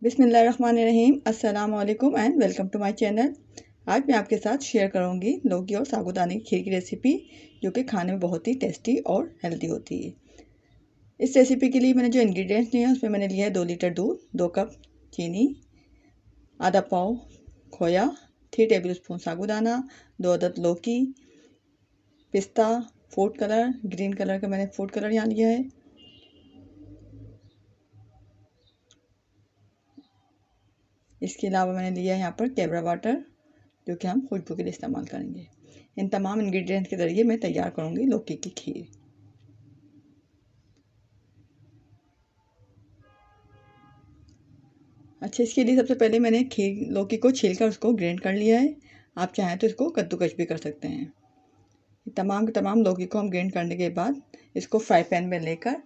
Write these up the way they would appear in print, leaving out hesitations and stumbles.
बिस्मिल्लाहिर्रहमानिर्रहीम, अस्सलाम वालेकुम and welcome to my channel. आज मैं आपके साथ शेयर करूंगी लौकी और साबूदाने की खीर की रेसिपी, जो कि खाने में बहुत ही टेस्टी और हेल्दी होती है। इस रेसिपी के लिए मैंने जो इंग्रेडिएंट्स लिए हैं उसमें मैंने लिया है 2 लीटर दूध, 2 कप चीनी, आधा पाव खोया, 3 टेबल स्पून साबूदाना, 2 अदद लौकी, पिस्ता, फूड कलर, ग्रीन कलर का मैंने फूड कलर यहाँ लिया है। इसके अलावा मैंने लिया है यहाँ पर केवड़ा वाटर, जो कि हम खुशबू के लिए इस्तेमाल करेंगे। इन तमाम इंग्रेडिएंट्स के ज़रिए मैं तैयार करूँगी लौकी की खीर। अच्छा, इसके लिए सबसे पहले मैंने खीर लौकी को छीलकर उसको ग्राइंड कर लिया है। आप चाहें तो इसको कद्दूकस भी कर सकते हैं। तमाम के तमाम लौकी को हम ग्राइंड करने के बाद इसको फ्राई पैन में लेकर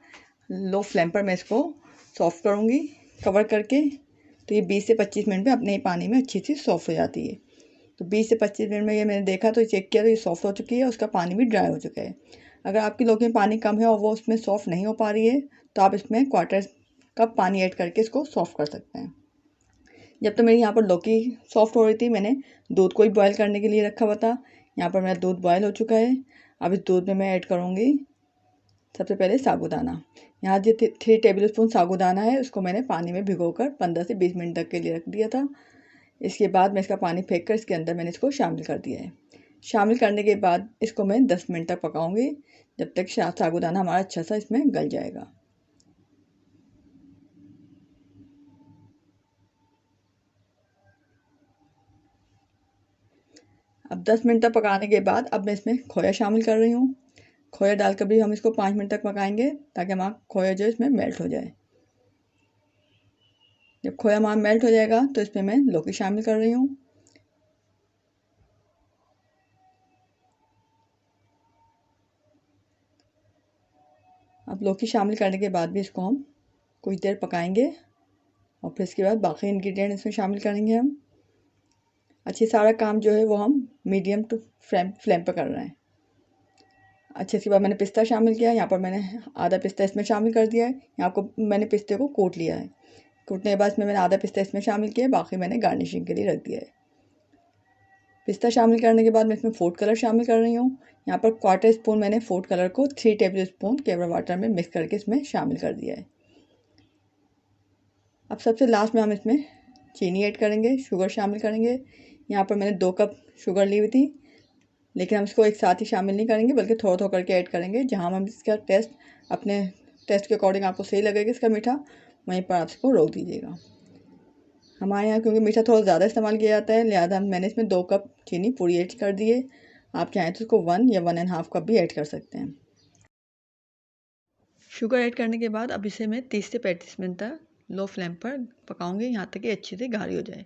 लो फ्लेम पर मैं इसको सॉफ्ट करूँगी कवर करके। तो ये 20 से 25 मिनट में अपने ही पानी में अच्छी सी सॉफ्ट हो जाती है। तो 20 से 25 मिनट में ये मैंने देखा तो चेक किया तो ये सॉफ्ट हो चुकी है, उसका पानी भी ड्राई हो चुका है। अगर आपकी लौकी में पानी कम है और वो उसमें सॉफ्ट नहीं हो पा रही है तो आप इसमें क्वार्टर कप पानी ऐड करके इसको सॉफ्ट कर सकते हैं। जब तो मेरी यहाँ पर लौकी सॉफ्ट हो रही थी, मैंने दूध को ही बॉयल करने के लिए रखा हुआ था। यहाँ पर मेरा दूध बॉयल हो चुका है। अब इस दूध में मैं ऐड करूँगी सबसे पहले साबूदाना। यहाँ जो 3 टेबल स्पून साबूदाना है उसको मैंने पानी में भिगोकर 15 से 20 मिनट तक के लिए रख दिया था। इसके बाद मैं इसका पानी फेंक कर इसके अंदर मैंने इसको शामिल कर दिया है। शामिल करने के बाद इसको मैं 10 मिनट तक पकाऊंगी, जब तक साबूदाना हमारा अच्छा सा इसमें गल जाएगा। अब 10 मिनट तक पकाने के बाद अब मैं इसमें खोया शामिल कर रही हूँ। खोया डालकर भी हम इसको 5 मिनट तक पकाएंगे ताकि हमारा खोया जो इसमें मेल्ट हो जाए। जब खोया हमारा मेल्ट हो जाएगा तो इसमें मैं लौकी शामिल कर रही हूँ। अब लौकी शामिल करने के बाद भी इसको हम कुछ देर पकाएंगे और फिर इसके बाद बाकी इंग्रेडिएंट इसमें शामिल करेंगे हम। अच्छी सारा काम जो है वो हम मीडियम टू फ्लेम पर कर रहे हैं। अच्छे, इसके बाद मैंने पिस्ता शामिल किया है। यहाँ पर मैंने आधा पिस्ता इसमें शामिल कर दिया है। यहाँ को मैंने पिस्ते को कूट लिया है। कूटने के बाद इसमें मैंने आधा पिस्ता इसमें शामिल किया है, बाकी मैंने गार्निशिंग के लिए रख दिया है। पिस्ता शामिल करने के बाद मैं इसमें फूड कलर शामिल कर रही हूँ। यहाँ पर क्वार्टर स्पून मैंने फूड कलर को 3 टेबल स्पून केवड़ा वाटर में मिक्स करके इसमें शामिल कर दिया है। अब सबसे लास्ट में हम इसमें चीनी ऐड करेंगे, शुगर शामिल करेंगे। यहाँ पर मैंने 2 कप शुगर ली हुई थी, लेकिन हम इसको एक साथ ही शामिल नहीं करेंगे बल्कि थोड़ा थोड़ा करके ऐड करेंगे। जहाँ हम इसका टेस्ट अपने टेस्ट के अकॉर्डिंग आपको सही लगेगा इसका मीठा, वहीं पर आप इसको रोक दीजिएगा। हमारे यहाँ क्योंकि मीठा थोड़ा ज़्यादा इस्तेमाल किया जाता है, लिहाजा मैंने इसमें 2 कप चीनी पूरी ऐड कर दी है। आप चाहें तो इसको 1 या 1.5 कप भी ऐड कर सकते हैं। शुगर ऐड करने के बाद अब इसे मैं 30 से 35 मिनट तक लो फ्लेम पर पकाऊंगी, यहाँ तक कि अच्छी से गाढ़ी हो जाए।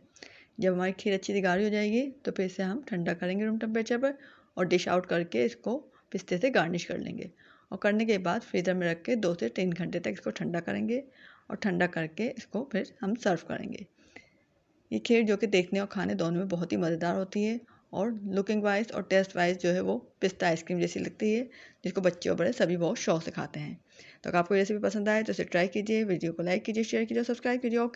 जब हमारी खीर अच्छी सी गाढ़ी हो जाएगी तो फिर इसे हम ठंडा करेंगे रूम टेम्परेचर पर और डिश आउट करके इसको पिस्ते से गार्निश कर लेंगे। और करने के बाद फ्रीज़र में रख के 2 से 3 घंटे तक इसको ठंडा करेंगे और ठंडा करके इसको फिर हम सर्व करेंगे। ये खीर जो कि देखने और खाने दोनों में बहुत ही मज़ेदार होती है और लुकिंग वाइज और टेस्ट वाइज जो है वो पिस्ता आइसक्रीम जैसी लगती है, जिसको बच्चे और बड़े सभी बहुत शौक से खाते हैं। तो अगर आपको ये रेसिपी पसंद आए तो इसे ट्राई कीजिए, वीडियो को लाइक कीजिए, शेयर कीजिए, सब्सक्राइब कीजिए।